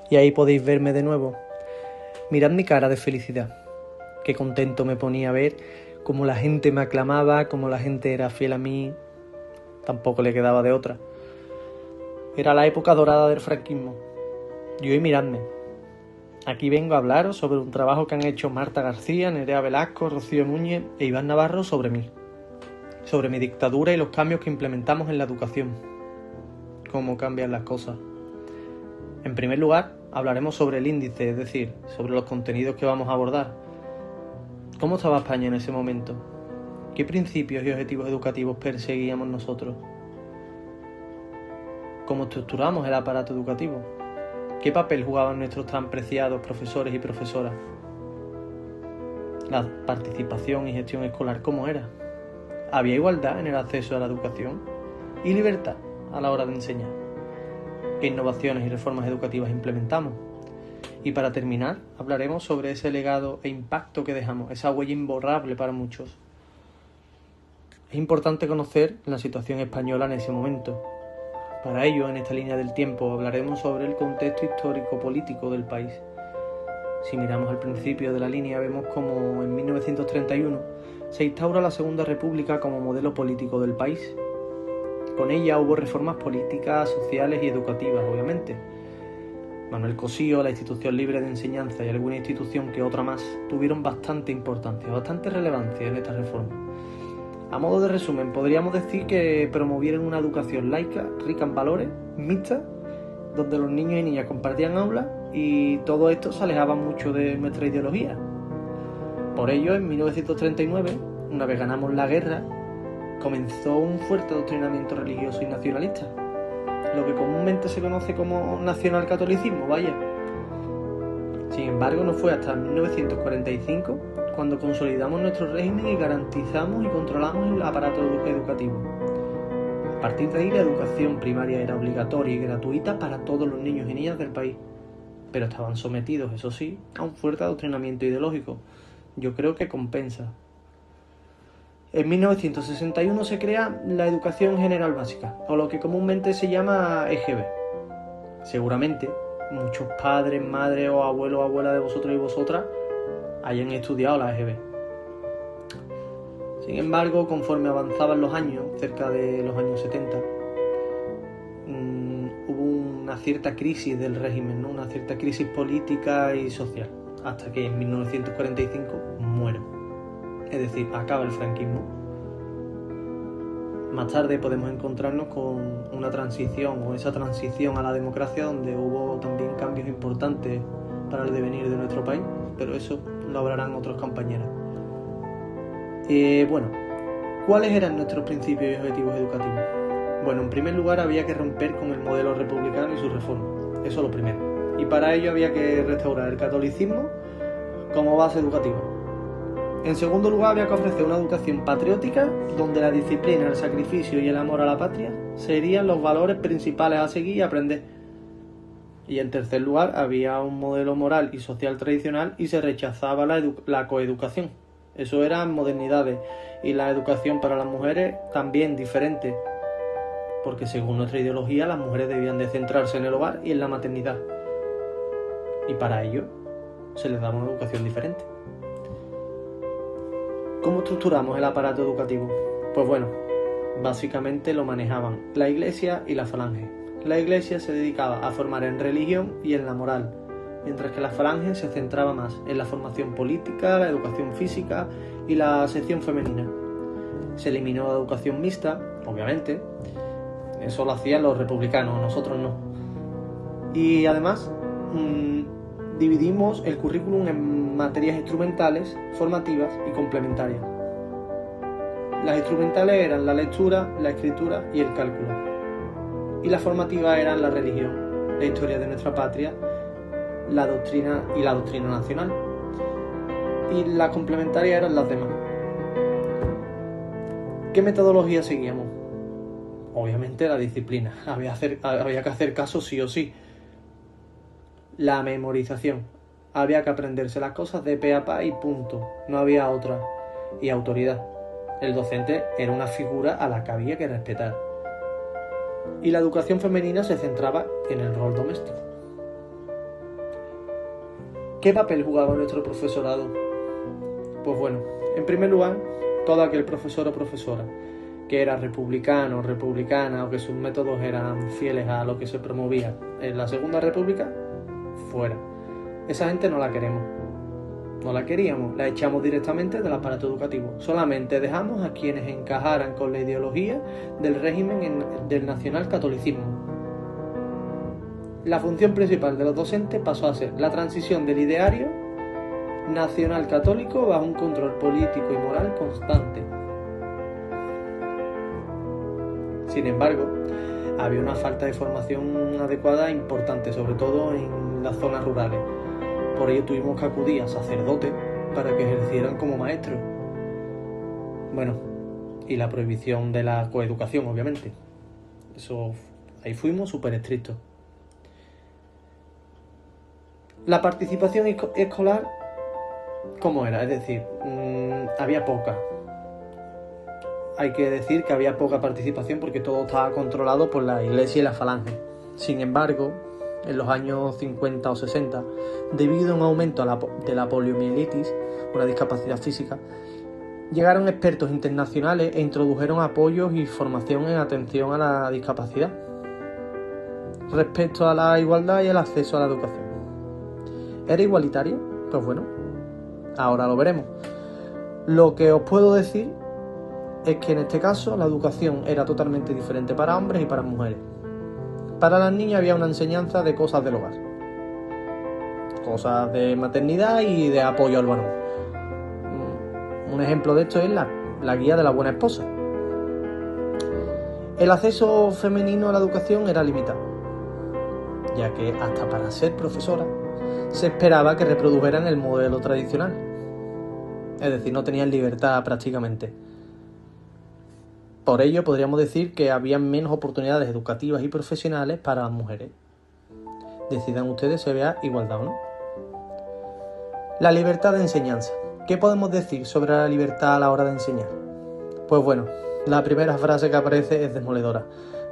Y ahí podéis verme de nuevo. Mirad mi cara de felicidad. Qué contento me ponía a ver cómo la gente me aclamaba, cómo la gente era fiel a mí. Tampoco le quedaba de otra. Era la época dorada del franquismo. Y hoy miradme. Aquí vengo a hablaros sobre un trabajo que han hecho Marta García, Nerea Velasco, Rocío Núñez e Iván Navarro sobre mí. Sobre mi dictadura y los cambios que implementamos en la educación. Cómo cambian las cosas. En primer lugar, hablaremos sobre el índice, es decir, sobre los contenidos que vamos a abordar. ¿Cómo estaba España en ese momento? ¿Qué principios y objetivos educativos perseguíamos nosotros? ¿Cómo estructuramos el aparato educativo? ¿Qué papel jugaban nuestros tan preciados profesores y profesoras? La participación y gestión escolar, ¿cómo era? ¿Había igualdad en el acceso a la educación? ¿Y libertad a la hora de enseñar? ¿Qué innovaciones y reformas educativas implementamos? Y para terminar, hablaremos sobre ese legado e impacto que dejamos, esa huella imborrable para muchos. Es importante conocer la situación española en ese momento. Para ello, en esta línea del tiempo, hablaremos sobre el contexto histórico-político del país. Si miramos al principio de la línea, vemos como en 1931 se instaura la Segunda República como modelo político del país. Con ella hubo reformas políticas, sociales y educativas, obviamente. Manuel Cosío, la Institución Libre de Enseñanza y alguna institución que otra más tuvieron bastante importancia, bastante relevancia en esta reforma. A modo de resumen, podríamos decir que promovieron una educación laica, rica en valores, mixta, donde los niños y niñas compartían aulas y todo esto se alejaba mucho de nuestra ideología. Por ello, en 1939, una vez ganamos la guerra, comenzó un fuerte adoctrinamiento religioso y nacionalista, lo que comúnmente se conoce como nacionalcatolicismo, vaya. Sin embargo, no fue hasta 1945 cuando consolidamos nuestro régimen y garantizamos y controlamos el aparato educativo. A partir de ahí, la educación primaria era obligatoria y gratuita para todos los niños y niñas del país, pero estaban sometidos, eso sí, a un fuerte adoctrinamiento ideológico. Yo creo que compensa. En 1961 se crea la Educación General Básica, o lo que comúnmente se llama EGB. Seguramente muchos padres, madres o abuelos o abuelas de vosotros y vosotras hayan estudiado la EGB. Sin embargo, conforme avanzaban los años, cerca de los años 70, hubo una cierta crisis del régimen, ¿no? Una cierta crisis política y social, hasta que en 1945 muere. Es decir, acaba el franquismo. Más tarde podemos encontrarnos con una transición, o esa transición a la democracia, donde hubo también cambios importantes para el devenir de nuestro país, pero eso lo hablarán otros compañeros. Bueno, ¿cuáles eran nuestros principios y objetivos educativos? Bueno, en primer lugar había que romper con el modelo republicano y su reforma, eso es lo primero. Y para ello había que restaurar el catolicismo como base educativa. En segundo lugar, había que ofrecer una educación patriótica donde la disciplina, el sacrificio y el amor a la patria serían los valores principales a seguir y aprender. Y en tercer lugar, había un modelo moral y social tradicional y se rechazaba la coeducación. Eso eran modernidades. Y la educación para las mujeres también diferente, porque según nuestra ideología las mujeres debían de centrarse en el hogar y en la maternidad. Y para ello se les daba una educación diferente. ¿Cómo estructuramos el aparato educativo? Pues bueno, básicamente lo manejaban la Iglesia y la Falange. La Iglesia se dedicaba a formar en religión y en la moral, mientras que la Falange se centraba más en la formación política, la educación física y la sección femenina. Se eliminó la educación mixta, obviamente. Eso lo hacían los republicanos, nosotros no. Y además dividimos el currículum en materias instrumentales, formativas y complementarias. Las instrumentales eran la lectura, la escritura y el cálculo. Y las formativas eran la religión, la historia de nuestra patria, la doctrina y la doctrina nacional. Y las complementarias eran las demás. ¿Qué metodología seguíamos? Obviamente la disciplina. Había que hacer caso sí o sí. La memorización. Había que aprenderse las cosas de pe a pa y punto. No había otra. Y autoridad. El docente era una figura a la que había que respetar. Y la educación femenina se centraba en el rol doméstico. ¿Qué papel jugaba nuestro profesorado? Pues bueno, en primer lugar, todo aquel profesor o profesora que era republicano, republicana o que sus métodos eran fieles a lo que se promovía en la Segunda República, fuera. Esa gente no la queremos. No la queríamos, la echamos directamente del aparato educativo. Solamente dejamos a quienes encajaran con la ideología del régimen del nacionalcatolicismo. La función principal de los docentes pasó a ser la transición del ideario nacional católico bajo un control político y moral constante. Sin embargo, había una falta de formación adecuada importante, sobre todo en las zonas rurales. Por ello tuvimos que acudir a sacerdotes para que ejercieran como maestros. Bueno, y la prohibición de la coeducación, obviamente. Ahí fuimos súper estrictos. La participación escolar, ¿cómo era? Es decir, había poca. Hay que decir que había poca participación porque todo estaba controlado por la Iglesia y la Falange. Sin embargo, en los años 50 o 60, debido a un aumento de la poliomielitis, una discapacidad física, llegaron expertos internacionales e introdujeron apoyos y formación en atención a la discapacidad respecto a la igualdad y el acceso a la educación. ¿Era igualitario? Pues bueno, ahora lo veremos. Lo que os puedo decir es que en este caso la educación era totalmente diferente para hombres y para mujeres. Para las niñas había una enseñanza de cosas del hogar, cosas de maternidad y de apoyo al varón. Un ejemplo de esto es la guía de la buena esposa. El acceso femenino a la educación era limitado, ya que hasta para ser profesora se esperaba que reprodujeran el modelo tradicional, es decir, no tenían libertad prácticamente. Por ello podríamos decir que había menos oportunidades educativas y profesionales para las mujeres. Decidan ustedes si había igualdad o no. La libertad de enseñanza. ¿Qué podemos decir sobre la libertad a la hora de enseñar? Pues bueno, la primera frase que aparece es demoledora.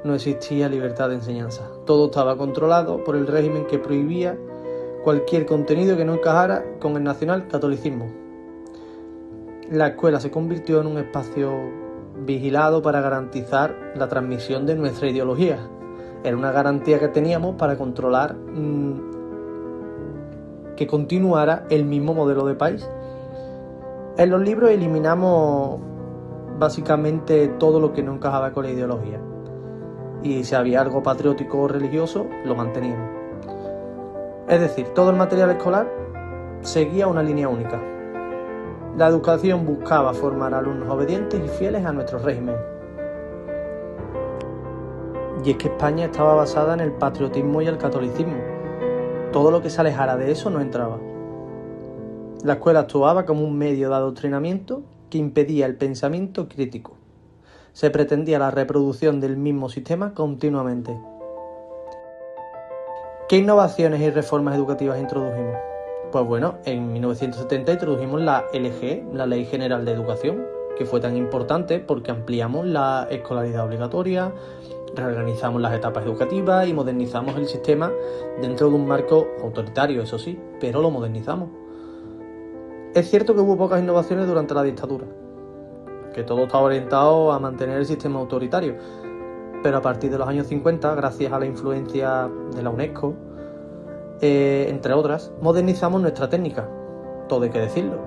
No existía libertad de enseñanza. Todo estaba controlado por el régimen que prohibía cualquier contenido que no encajara con el nacionalcatolicismo. La escuela se convirtió en un espacio vigilado para garantizar la transmisión de nuestra ideología. Era una garantía que teníamos para controlar que continuara el mismo modelo de país. En los libros eliminamos básicamente todo lo que no encajaba con la ideología. Y si había algo patriótico o religioso, lo manteníamos. Es decir, todo el material escolar seguía una línea única. La educación buscaba formar alumnos obedientes y fieles a nuestro régimen. Y es que España estaba basada en el patriotismo y el catolicismo. Todo lo que se alejara de eso no entraba. La escuela actuaba como un medio de adoctrinamiento que impedía el pensamiento crítico. Se pretendía la reproducción del mismo sistema continuamente. ¿Qué innovaciones y reformas educativas introdujimos? Pues bueno, en 1970 introdujimos la LG, la Ley General de Educación, que fue tan importante porque ampliamos la escolaridad obligatoria, reorganizamos las etapas educativas y modernizamos el sistema dentro de un marco autoritario, eso sí, pero lo modernizamos. Es cierto que hubo pocas innovaciones durante la dictadura, que todo estaba orientado a mantener el sistema autoritario, pero a partir de los años 50, gracias a la influencia de la UNESCO, entre otras, modernizamos nuestra técnica, todo hay que decirlo.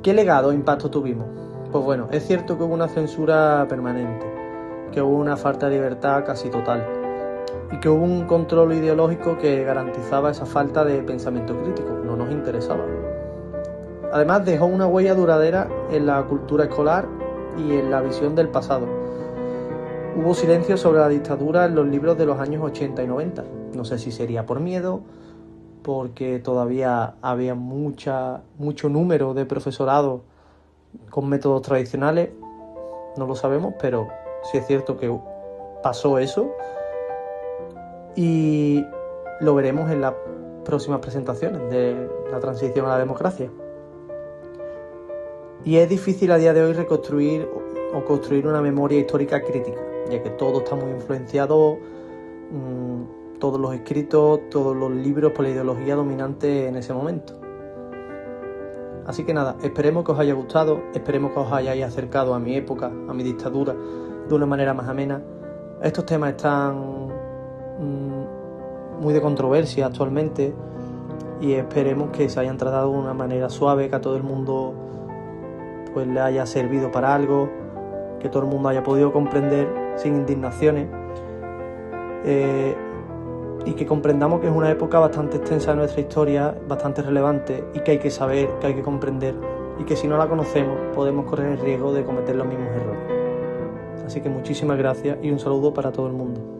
¿Qué legado o impacto tuvimos? Pues bueno, es cierto que hubo una censura permanente, que hubo una falta de libertad casi total y que hubo un control ideológico que garantizaba esa falta de pensamiento crítico, no nos interesaba. Además dejó una huella duradera en la cultura escolar y en la visión del pasado. Hubo silencio sobre la dictadura en los libros de los años 80 y 90. No sé si sería por miedo, porque todavía había mucho número de profesorado con métodos tradicionales, no lo sabemos, pero sí es cierto que pasó eso y lo veremos en las próximas presentaciones de la transición a la democracia. Y es difícil a día de hoy reconstruir o construir una memoria histórica crítica, ya que todo está muy influenciado todos los escritos, todos los libros por la ideología dominante en ese momento. Así que nada, esperemos que os haya gustado, esperemos que os hayáis acercado a mi época, a mi dictadura, de una manera más amena. Estos temas están muy de controversia actualmente y esperemos que se hayan tratado de una manera suave, que a todo el mundo pues le haya servido para algo, que todo el mundo haya podido comprender sin indignaciones, y que comprendamos que es una época bastante extensa de nuestra historia, bastante relevante, y que hay que saber, que hay que comprender, y que si no la conocemos podemos correr el riesgo de cometer los mismos errores. Así que muchísimas gracias y un saludo para todo el mundo.